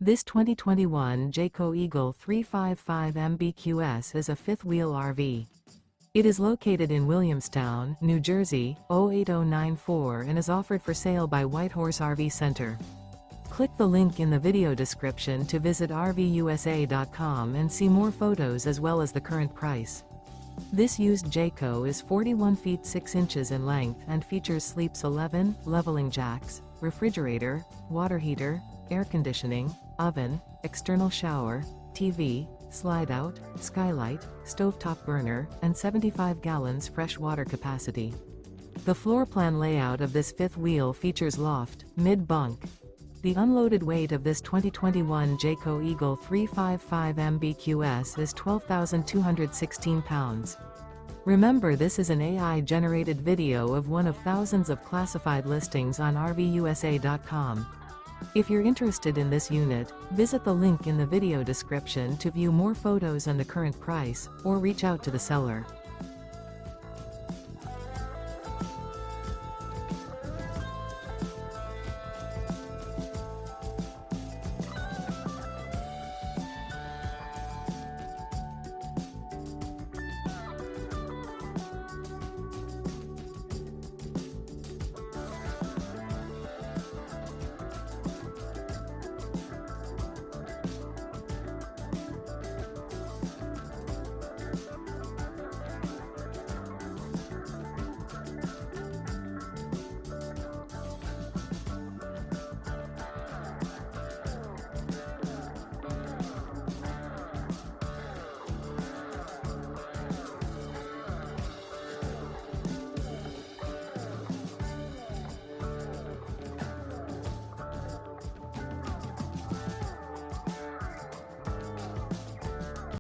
This 2021 Jayco Eagle 355 MBQS is a fifth-wheel RV. It is located in Williamstown, New Jersey, 08094 and is offered for sale by Whitehorse RV Center. Click the link in the video description to visit RVUSA.com and see more photos as well as the current price. This used Jayco is 41 feet 6 inches in length and features sleeps 11, leveling jacks, refrigerator, water heater, air conditioning, oven, external shower, TV, Slideout, Skylight, stovetop burner, and 75 gallons fresh water capacity. The floor plan layout of this fifth wheel features loft, mid-bunk. The unloaded weight of this 2021 Jayco Eagle 355 MBQS is 12,216 pounds. Remember, this is an AI-generated video of one of thousands of classified listings on RVUSA.com. If you're interested in this unit, visit the link in the video description to view more photos and the current price, or reach out to the seller.